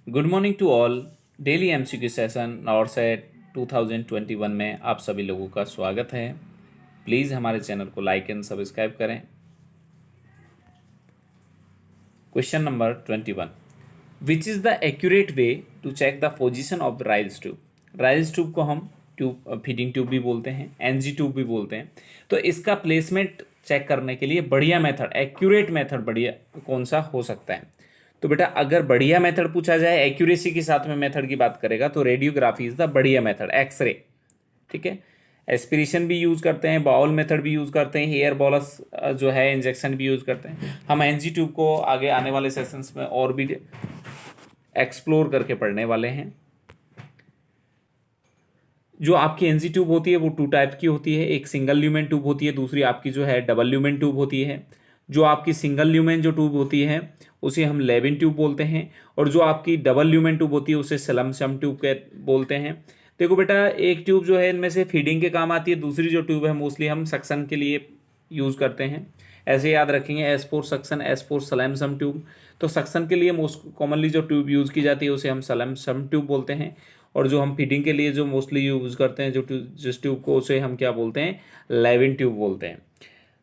Good morning to all. Daily MCQ session NORCET 2021 में आप सभी लोगों का स्वागत है। प्लीज़ हमारे चैनल को लाइक एंड सब्सक्राइब करें। Question number 21, which is the accurate way to check the position of the Ryle's tube. Ryle's tube को हम ट्यूब फीडिंग ट्यूब भी बोलते हैं, एनजी ट्यूब भी बोलते हैं। तो इसका प्लेसमेंट चेक करने के लिए बढ़िया मेथड, एक्यूरेट मेथड बढ़िया कौन सा हो सकता है। तो बेटा अगर बढ़िया मेथड पूछा जाए, एक्यूरेसी के साथ में मेथड की बात करेगा तो रेडियोग्राफी इज द बढ़िया मेथड, एक्सरे। ठीक है, एस्पिरेशन भी यूज़ करते हैं, बाउल मेथड भी यूज़ करते हैं, हेयर बॉलस जो है इंजेक्शन भी यूज़ करते हैं। हम एनजी ट्यूब को आगे आने वाले सेशंस में और भी एक्सप्लोर करके पढ़ने वाले हैं। जो आपकी एनजी ट्यूब होती है वो टू टाइप की होती है, एक सिंगल ल्यूमेन ट्यूब होती है, दूसरी आपकी जो है डबल ल्यूमेन ट्यूब होती है। जो आपकी सिंगल ल्यूमेन जो ट्यूब होती है उसे हम लेविन ट्यूब बोलते हैं, और जो आपकी डबल ल्यूमेन ट्यूब होती है उसे सलमसम ट्यूब के बोलते हैं। देखो बेटा, एक ट्यूब जो है इनमें से फीडिंग के काम आती है, दूसरी जो ट्यूब है मोस्टली हम सक्शन के लिए यूज़ करते हैं। ऐसे याद रखेंगे, S for suction, S for Salem sump tube. तो सक्शन के लिए मोस्ट कॉमनली जो ट्यूब यूज़ की जाती है उसे हम सलमसम ट्यूब बोलते हैं, और जो हम फीडिंग के लिए जो मोस्टली यूज़ करते हैं जिस ट्यूब को, उसे हम क्या बोलते हैं, लेविन ट्यूब बोलते हैं।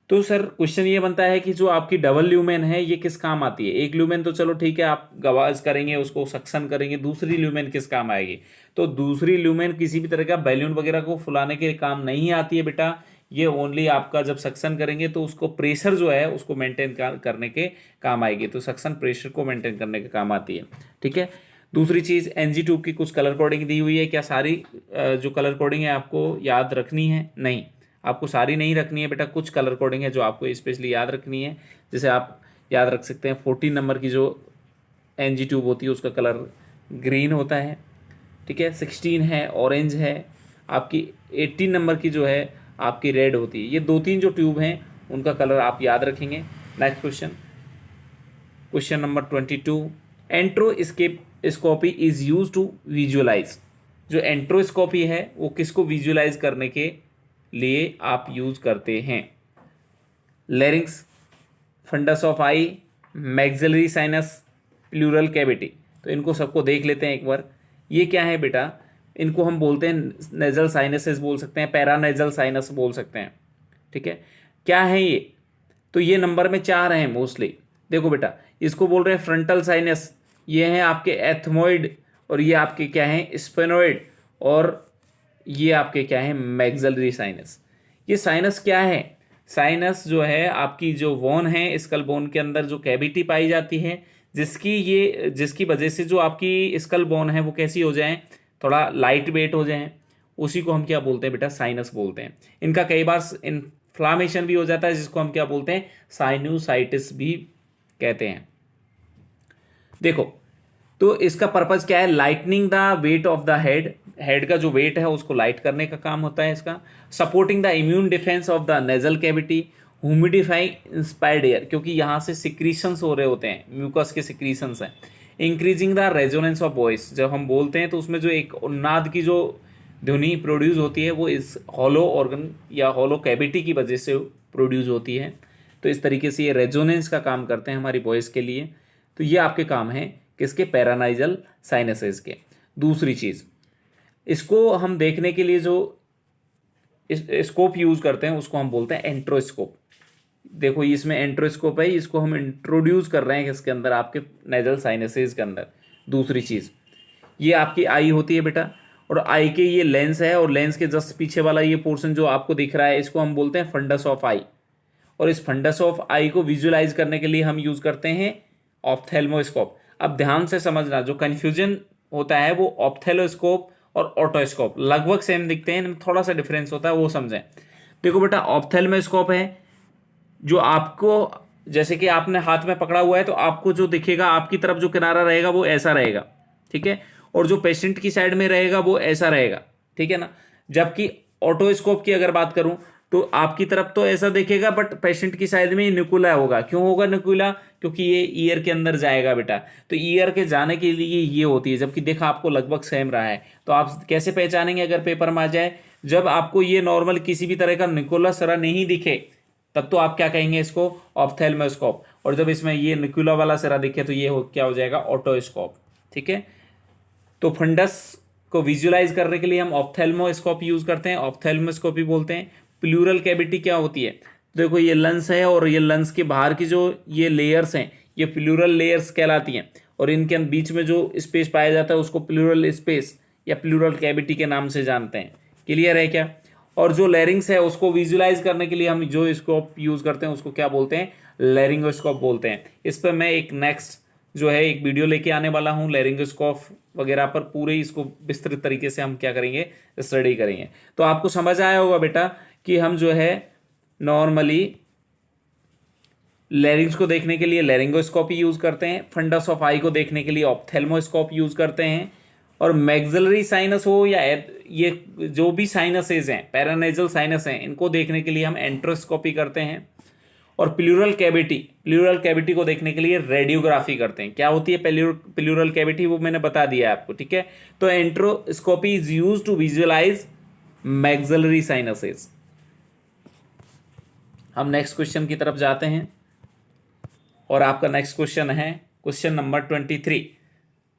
तो सर क्वेश्चन ये बनता है कि जो आपकी डबल ल्यूमेन है ये किस काम आती है। एक ल्यूमेन तो चलो ठीक है, आप गवाज करेंगे, उसको सक्शन करेंगे, दूसरी ल्यूमेन किस काम आएगी। तो दूसरी ल्यूमेन किसी भी तरह का बैलून वगैरह को फुलाने के काम नहीं आती है बेटा। ये ओनली आपका जब सक्शन करेंगे तो उसको प्रेशर जो है उसको मेंटेन करने के काम आएगी। तो सक्शन प्रेशर को मेंटेन करने के काम आती है। ठीक है, दूसरी चीज़, एनजी ट्यूब की कुछ कलर कोडिंग दी हुई है। क्या सारी जो कलर कोडिंग है आपको याद रखनी है? नहीं, आपको सारी नहीं रखनी है बेटा, कुछ कलर कोडिंग है जो आपको स्पेशली याद रखनी है। जैसे आप याद रख सकते हैं 14 नंबर की जो एनजी ट्यूब होती है उसका कलर ग्रीन होता है। ठीक है, 16 है ऑरेंज है, आपकी 18 नंबर की जो है आपकी रेड होती है। ये दो तीन जो ट्यूब हैं उनका कलर आप याद रखेंगे। Next question, question number 22, antroscopy is use to visualise. जो एंट्रोस्कोपी है वो किसको विजुअलाइज करने के लिए आप यूज करते हैं? Larynx, fundus of eye, maxillary sinus, pleural cavity. तो इनको सबको देख लेते हैं एक बार। ये क्या है बेटा, इनको हम बोलते हैं नेजल साइनसेस बोल सकते हैं, पैरानेजल साइनस बोल सकते हैं। ठीक है, क्या है ये? तो ये नंबर में 4 हैं मोस्टली। देखो बेटा, इसको बोल रहे हैं फ्रंटल साइनस, ये हैं आपके एथमोइड, और ये आपके क्या हैं, स्पेनोइड, और ये आपके क्या है, मैक्सिलरी साइनस। ये साइनस क्या है? साइनस जो है आपकी जो बोन है, स्कल बोन के अंदर जो कैविटी पाई जाती है, जिसकी वजह से जो आपकी स्कल बोन है वो कैसी हो जाए, थोड़ा लाइट वेट हो जाए, उसी को हम क्या बोलते हैं बेटा, साइनस बोलते हैं। इनका कई बार इन्फ्लामेशन भी हो जाता है, जिसको हम क्या बोलते हैं, साइनोसाइटिस भी कहते हैं। देखो, तो इसका पर्पज क्या है, lightning the weight of the head. Head का जो वेट है उसको लाइट करने का काम होता है इसका। Supporting the immune defence of the nasal cavity, humidify inspired air, क्योंकि यहाँ से सिक्रीशंस हो रहे होते हैं, म्यूकस के सिक्रीशंस हैं। Increasing the resonance of voice, जब हम बोलते हैं तो उसमें जो एक उन्नाद की जो ध्वनि प्रोड्यूस होती है वो इस हॉलो ऑर्गन या हॉलो कैविटी की वजह से प्रोड्यूस होती है। तो इस तरीके से ये रेजोनेंस का काम करते हैं हमारी वॉइस के लिए। तो ये आपके काम हैं किसके, पैरानाइजल साइनसेस के। दूसरी चीज़, इसको हम देखने के लिए जो स्कोप यूज़ करते हैं उसको हम बोलते हैं एंट्रोस्कोप। देखो इसमें एंट्रोस्कोप है, इसको हम इंट्रोड्यूस कर रहे हैं किसके अंदर, आपके नेजल साइनसेस के अंदर। दूसरी चीज़, ये आपकी आई होती है बेटा, और आई के ये लेंस है, और लेंस के जस्ट पीछे वाला ये पोर्शन जो आपको दिख रहा है इसको हम बोलते हैं फंडस ऑफ आई। और इस फंडस ऑफ आई को विजुअलाइज करने के लिए हम यूज़ करते हैं ऑप्थेल्मोस्कोप। अब ध्यान से समझना, जो कन्फ्यूजन होता है वो ऑप्थेलोस्कोप और ऑटोस्कोप लगभग सेम दिखते हैं, थोड़ा सा डिफरेंस होता है, वो समझें। देखो बेटा, ऑप्थेल्मोस्कोप है जो आपको, जैसे कि आपने हाथ में पकड़ा हुआ है तो आपको जो दिखेगा, आपकी तरफ जो किनारा रहेगा वो ऐसा रहेगा। ठीक है, और जो पेशेंट की साइड में रहेगा वो ऐसा रहेगा। ठीक है ना। जबकि ऑटोस्कोप की अगर बात करूं तो आपकी तरफ तो ऐसा दिखेगा, बट पेशेंट की साइड में निकुला होगा। क्यों होगा निकुला? क्योंकि ये ईयर के अंदर जाएगा बेटा, तो ईयर के जाने के लिए ये होती है। जबकि देखा आपको लगभग सेम रहा है, तो आप कैसे पहचानेंगे अगर पेपर में आ जाए? जब आपको ये नॉर्मल किसी भी तरह का निकुला सरा नहीं दिखे तब तो आप क्या कहेंगे, इसको ऑप्थेल्मोस्कोप। और जब इसमें ये निकुला वाला सिरा दिखे तो ये क्या हो जाएगा, ऑटोस्कोप। ठीक है। तो फंडस को विजुलाइज करने के लिए हम ऑप्थेल्मोस्कोपी यूज करते हैं, ऑप्थेल्मोस्कोपी बोलते हैं। प्लूरल कैविटी क्या होती है, देखो ये लंस है और ये लंस के बाहर की जो ये लेयर्स हैं ये प्लूरल लेयर्स कहलाती हैं, और इनके बीच में जो स्पेस पाया जाता है उसको प्लूरल स्पेस या प्लूरल कैविटी के नाम से जानते हैं। क्लियर है क्या। और जो लैरिंग्स है उसको विजुलाइज करने के लिए हम जो स्कोप यूज करते हैं उसको क्या बोलते हैं, लैरिंगोस्कोप बोलते हैं। इस पर मैं एक नेक्स्ट जो है एक वीडियो लेके आने वाला हूँ लैरिंगोस्कोप वगैरह पर, पूरे इसको विस्तृत तरीके से हम क्या करेंगे, स्टडी करेंगे। तो आपको समझ आया होगा बेटा कि हम जो है नॉर्मली लैरिंग्स को देखने के लिए लैरिंगोस्कोपी यूज करते हैं, फंडस ऑफ आई को देखने के लिए ऑप्थेल्मोस्कोप यूज करते हैं, और मैग्जिलरी साइनस हो या ये जो भी साइनसेज हैं, पैरानेजल साइनस हैं, इनको देखने के लिए हम एंट्रोस्कोपी करते हैं। और प्लूरल कैविटी को देखने के लिए रेडियोग्राफी करते हैं। क्या होती है प्लूरल कैविटी, वो मैंने बता दिया आपको, ठीक है। तो antroscopy is use to visualise maxillary sinuses. हम नेक्स्ट क्वेश्चन की तरफ जाते हैं, और आपका नेक्स्ट क्वेश्चन है क्वेश्चन नंबर 23।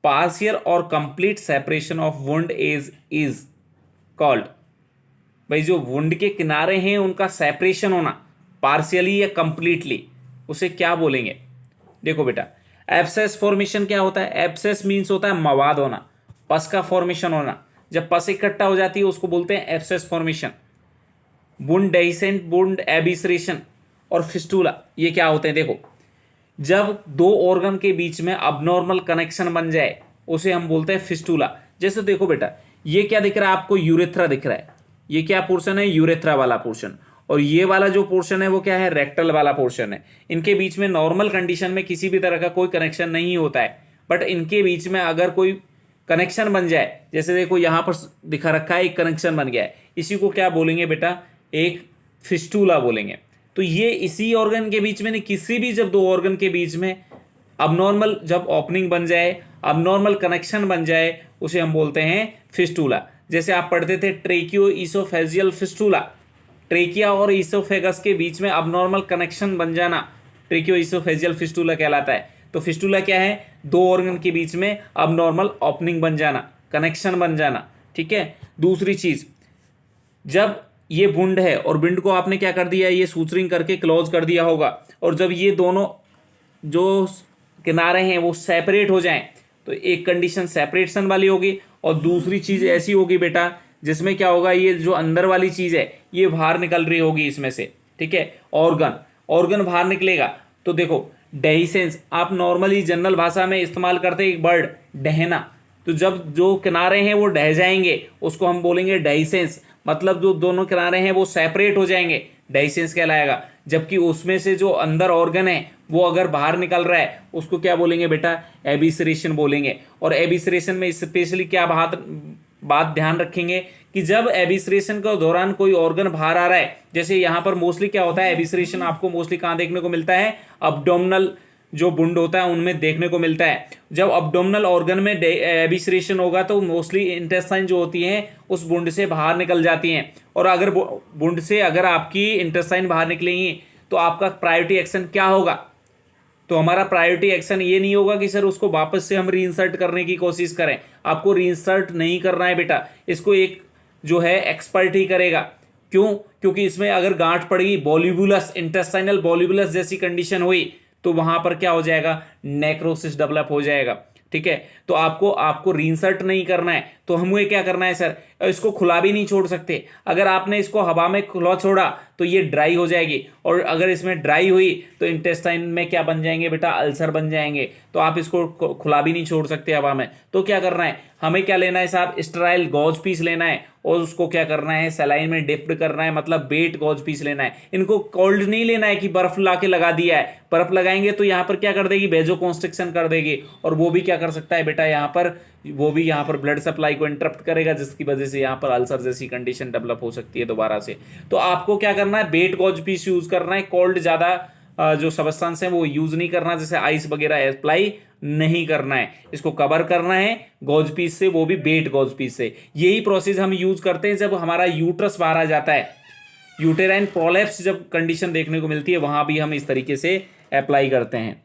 पार्शियल और complete separation of wound is called. भाई जो वुंड के किनारे हैं उनका सेपरेशन होना पार्शियली या कंप्लीटली, उसे क्या बोलेंगे। देखो बेटा, एब्सेस फॉर्मेशन क्या होता है, एब्सेस मीन्स होता है मवाद होना, पस का फॉर्मेशन होना। जब पस इकट्ठा हो जाती है उसको बोलते हैं एब्सेस फॉर्मेशन। वुंड डेहिसेंट, वुंड एबिसरेशन और फिस्टूला, ये क्या होते हैं। देखो, जब दो ऑर्गन के बीच में अबनॉर्मल कनेक्शन बन जाए उसे हम बोलते हैं फिस्टूला। जैसे देखो बेटा, ये क्या दिख रहा है आपको, यूरेथ्रा दिख रहा है। ये क्या पोर्शन है, यूरेथ्रा वाला पोर्शन, और ये वाला जो पोर्शन है वो क्या है, रेक्टल वाला पोर्शन है। इनके बीच में नॉर्मल कंडीशन में किसी भी तरह का कोई कनेक्शन नहीं होता है, बट इनके बीच में अगर कोई कनेक्शन बन जाए, जैसे देखो यहां पर दिखा रखा है एक कनेक्शन बन गया है, इसी को क्या बोलेंगे बेटा, एक फिस्टूला बोलेंगे। तो ये इसी ऑर्गन के बीच में नहीं, किसी भी जब दो ऑर्गन के बीच में अबनॉर्मल जब ओपनिंग बन जाए, अबनॉर्मल कनेक्शन बन जाए, उसे हम बोलते हैं फिस्टूला। जैसे आप पढ़ते थे ट्रेकियो ईसोफेजियल फिस्टूला, ट्रेकिया और ईसोफेगस के बीच में अबनॉर्मल कनेक्शन बन जाना ट्रेकियो ईसोफेजियल फिस्टूला कहलाता है। तो फिस्टूला क्या है, दो ऑर्गन के बीच में अबनॉर्मल ओपनिंग बन जाना, कनेक्शन बन जाना, ठीक है। दूसरी चीज, जब ये वुंड है और विंड को आपने क्या कर दिया, ये सूचरिंग करके क्लोज कर दिया होगा, और जब ये दोनों जो किनारे हैं वो सेपरेट हो जाएं तो एक कंडीशन सेपरेशन वाली होगी, और दूसरी चीज ऐसी होगी बेटा जिसमें क्या होगा, ये जो अंदर वाली चीज है ये बाहर निकल रही होगी इसमें से, ठीक है। ऑर्गन बाहर निकलेगा। तो देखो डेहिसेंस आप नॉर्मली जनरल भाषा में इस्तेमाल करते हैं एक वर्ड डहना, तो जब जो किनारे हैं वो ढह जाएंगे उसको हम बोलेंगे डेहिसेंस, मतलब जो दोनों किनारे हैं वो सेपरेट हो जाएंगे, डेहिसेंस कहलाएगा। जबकि उसमें से जो अंदर ऑर्गन है वो अगर बाहर निकल रहा है उसको क्या बोलेंगे बेटा, एबिसरेशन बोलेंगे। और एबिसरेशन में स्पेशली क्या बात ध्यान रखेंगे कि जब एबिसरेशन के दौरान कोई ऑर्गन बाहर आ रहा है, जैसे यहां पर मोस्टली क्या होता है, एबिसरेशन आपको मोस्टली कहां देखने को मिलता है, अब्डोमिनल जो वुंड होता है उनमें देखने को मिलता है। जब अब्डोमिनल ऑर्गन में एबिसरेशन होगा तो मोस्टली इंटेस्टाइन जो होती है उस वुंड से बाहर निकल जाती हैं, और अगर वुंड से अगर आपकी इंटेस्टाइन बाहर निकलेंगी तो आपका प्रायोरिटी एक्शन क्या होगा, तो हमारा प्रायोरिटी एक्शन ये नहीं होगा कि सर उसको वापस से हम रीइंसर्ट करने की कोशिश करें। आपको रीइंसर्ट नहीं करना है बेटा, इसको एक जो है एक्सपर्ट ही करेगा। क्यों, क्योंकि इसमें अगर गांठ पड़ेगी, बॉल्यूबुलस इंटेस्टाइनल बॉल्यूबुलस जैसी कंडीशन हुई तो वहां पर क्या हो जाएगा, नेक्रोसिस डेवलप हो जाएगा, ठीक है। तो आपको रीइंसर्ट नहीं करना है, तो हमें क्या करना है सर, इसको खुला भी नहीं छोड़ सकते। अगर आपने इसको हवा में खुला छोड़ा तो ये ड्राई हो जाएगी, और अगर इसमें ड्राई हुई तो इंटेस्टाइन में क्या बन जाएंगे बेटा, अल्सर बन जाएंगे। तो आप इसको खुला भी नहीं छोड़ सकते हवा में। तो क्या करना है, हमें क्या लेना है साहब, स्टेराइल गॉज पीस लेना है, और उसको क्या करना है, सलाइन में डिप्ड करना है, मतलब वेट गॉज पीस लेना है। इनको कोल्ड नहीं लेना है कि बर्फ ला के लगा दिया है, बर्फ लगाएंगे तो यहाँ पर क्या कर देगी, वेजो कॉन्स्ट्रिक्शन कर देगी, और वो भी क्या कर सकता है बेटा, यहाँ पर ब्लड सप्लाई को इंटरप्ट करेगा, जिसकी वजह से यहाँ पर अल्सर जैसी कंडीशन डेवलप हो सकती है दोबारा से। तो आपको क्या करना है, वेट गॉज पीस यूज करना है, कोल्ड ज्यादा जो सब्सटेंस है वो यूज नहीं करना, जैसे आइस वगैरह अप्लाई नहीं करना है, इसको कवर करना है गॉज पीस से, वो भी वेट गॉज पीस से। यही प्रोसेस हम यूज करते हैं जब हमारा यूट्रस बाहर आ जाता है, यूटेराइन प्रोलैप्स जब कंडीशन देखने को मिलती है, वहां भी हम इस तरीके से अप्लाई करते हैं।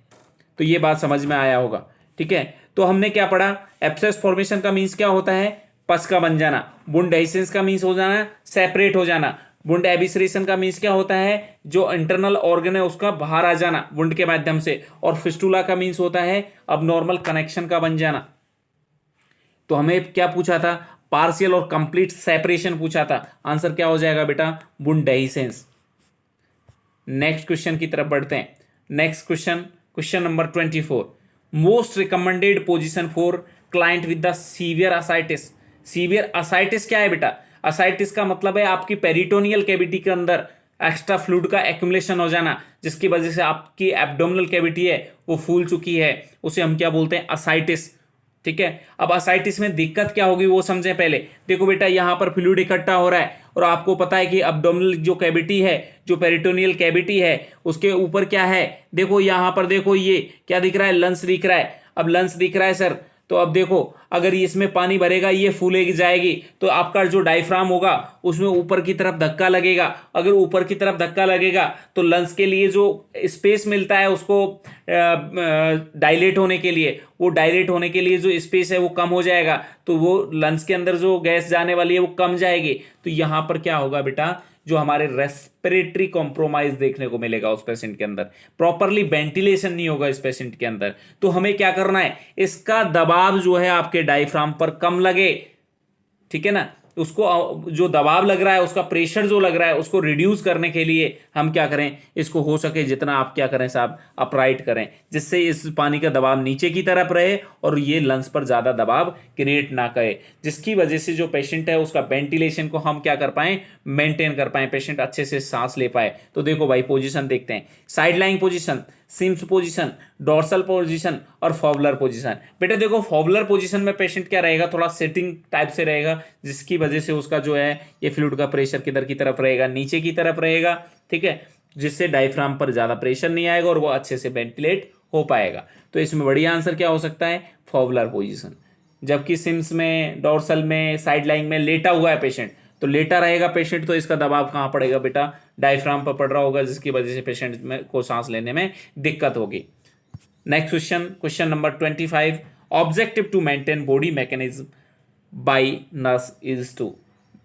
तो ये बात समझ में आया होगा, ठीक है। तो हमने क्या पढ़ा, एब्सेस फॉर्मेशन का मीन्स क्या होता है, पस का बन जाना। वुंड एडिशंस का मीन्स हो जाना, सेपरेट हो जाना। वुंड एबिसरेशन का मीन्स क्या होता है, जो इंटरनल ऑर्गन है उसका बाहर आ जाना वुंड के माध्यम से। और फिस्टुला का मीन्स होता है अब नॉर्मल कनेक्शन का बन जाना। तो हमें क्या पूछा था, पार्शियल और कंप्लीट सेपरेशन पूछा था। आंसर क्या हो जाएगा बेटा, वुंड एडिशंस। नेक्स्ट क्वेश्चन की तरफ बढ़ते हैं। Next question, question number 24, most recommended position for client with the severe ascites. Severe ascites क्या है बेटा, असाइटिस का मतलब है आपकी पेरिटोनियल कैविटी के अंदर एक्स्ट्रा फ्लूइड का एक्यूमुलेशन हो जाना, जिसकी वजह से आपकी एब्डोमिनल कैविटी है वो फूल चुकी है, उसे हम क्या बोलते हैं, असाइटिस। ठीक है, अब असाइटिस में दिक्कत क्या होगी वो समझें पहले। देखो बेटा, यहां पर फ्लूइड इकट्ठा हो रहा है और आपको पता है कि एब्डोमिनल जो कैविटी है, जो पेरिटोनियल कैविटी है, उसके ऊपर क्या है, देखो यहां पर देखो ये क्या दिख रहा है, लंस दिख रहा है। अब लंस दिख रहा है सर, तो अब देखो अगर इसमें पानी भरेगा ये फूलेगी जाएगी, तो आपका जो डायफ्राम होगा उसमें ऊपर की तरफ धक्का लगेगा। अगर ऊपर की तरफ धक्का लगेगा तो लंग्स के लिए जो स्पेस मिलता है उसको डायलेट होने के लिए, वो डायलेट होने के लिए जो स्पेस है वो कम हो जाएगा, तो वो लंग्स के अंदर जो गैस जाने वाली है वो कम जाएगी। तो यहां पर क्या होगा बेटा, जो हमारे रेस्पिरेटरी कॉम्प्रोमाइज देखने को मिलेगा उस पेशेंट के अंदर, प्रॉपरली वेंटिलेशन नहीं होगा इस पेशेंट के अंदर। तो हमें क्या करना है, इसका दबाव जो है आपके डायफ्राम पर कम लगे, ठीक है ना, उसको जो दबाव लग रहा है, उसका प्रेशर जो लग रहा है, उसको रिड्यूस करने के लिए हम क्या करें, इसको हो सके जितना आप क्या करें साहब, अपराइट करें, जिससे इस पानी का दबाव नीचे की तरफ रहे और ये लंग्स पर ज्यादा दबाव क्रिएट ना करे, जिसकी वजह से जो पेशेंट है उसका वेंटिलेशन को हम क्या कर पाए, मेंटेन कर पाए, पेशेंट अच्छे से सांस ले पाए। तो देखो भाई पोजीशन देखते हैं, side lying position, Sims position, dorsal position और फॉबलर पोजीशन। बेटा देखो फॉबलर पोजीशन में पेशेंट क्या रहेगा, थोड़ा सिटिंग टाइप से रहेगा, जिसकी वजह से उसका जो है ये फ्लूइड का प्रेशर किधर की तरफ रहेगा, नीचे की तरफ रहेगा, ठीक है, जिससे डायफ्राम पर ज्यादा प्रेशर नहीं आएगा और वो अच्छे से वेंटिलेट हो पाएगा। तो इसमें बढ़िया आंसर क्या हो सकता है, फॉबलर पोजीशन। जबकि सिम्स में, डोर्सल में, साइड लाइंग में लेटा हुआ है पेशेंट, तो लेटा रहेगा पेशेंट, तो इसका दबाव कहां पड़ेगा बेटा, डायफ्राम पर पड़ रहा होगा, जिसकी वजह से पेशेंट में को सांस लेने में दिक्कत होगी। Next question, question number 25, objective to maintain body mechanism by nurse is to.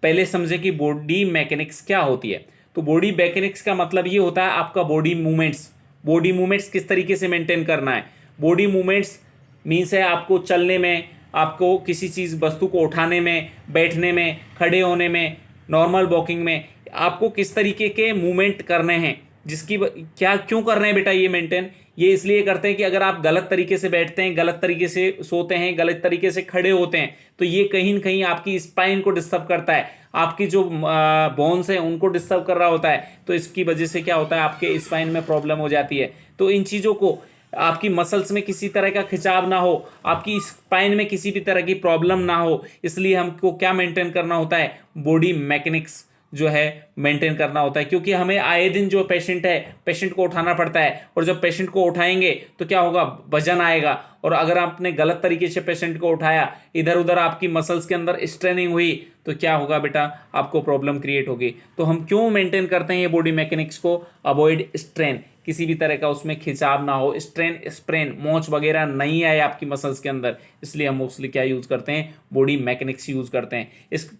पहले समझे कि बॉडी मैकेनिक्स क्या होती है। तो बॉडी मैकेनिक्स का मतलब ये होता है आपका बॉडी मूवमेंट्स। बॉडी मूवमेंट्स किस तरीके से मेंटेन करना है, बॉडी मूवमेंट्स मीन्स है आपको चलने में, आपको किसी चीज वस्तु को उठाने में, बैठने में, खड़े होने में, नॉर्मल वॉकिंग में आपको किस तरीके के मूवमेंट करने हैं, जिसकी क्या क्यों कर रहे हैं बेटा ये मेंटेन, ये इसलिए करते हैं कि अगर आप गलत तरीके से बैठते हैं, गलत तरीके से सोते हैं, गलत तरीके से खड़े होते हैं, तो ये कहीं न कहीं आपकी स्पाइन को डिस्टर्ब करता है, आपकी जो बोन्स हैं उनको डिस्टर्ब कर रहा होता है। तो इसकी वजह से क्या होता है, आपके स्पाइन में प्रॉब्लम हो जाती है। तो इन चीज़ों को, आपकी मसल्स में किसी तरह का खिंचाव ना हो, आपकी स्पाइन में किसी भी तरह की प्रॉब्लम ना हो, इसलिए हमको क्या मेंटेन करना होता है, बॉडी मैकेनिक्स जो है मेंटेन करना होता है। क्योंकि हमें आए दिन जो पेशेंट है, पेशेंट को उठाना पड़ता है, और जब पेशेंट को उठाएंगे तो क्या होगा, वजन आएगा, और अगर आपने गलत तरीके से पेशेंट को उठाया, इधर उधर आपकी मसल्स के अंदर स्ट्रेनिंग हुई, तो क्या होगा बेटा, आपको प्रॉब्लम क्रिएट होगी। तो हम क्यों मेंटेन करते हैं ये बॉडी मैकेनिक्स को, अवॉइड स्ट्रेन, किसी भी तरह का उसमें खिंचाव ना हो, स्ट्रेन स्प्रेन मोच वगैरह नहीं आए आपकी मसल्स के अंदर, इसलिए हम मोस्टली क्या यूज करते हैं, बॉडी मैकेनिक्स यूज करते हैं।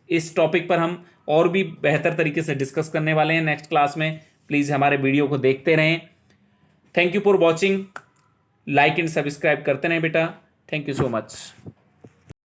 इस टॉपिक पर हम और भी बेहतर तरीके से डिस्कस करने वाले हैं नेक्स्ट क्लास में। प्लीज हमारे वीडियो को देखते रहें। Thank you for watching, like and subscribe करते रहें बेटा। Thank you so much.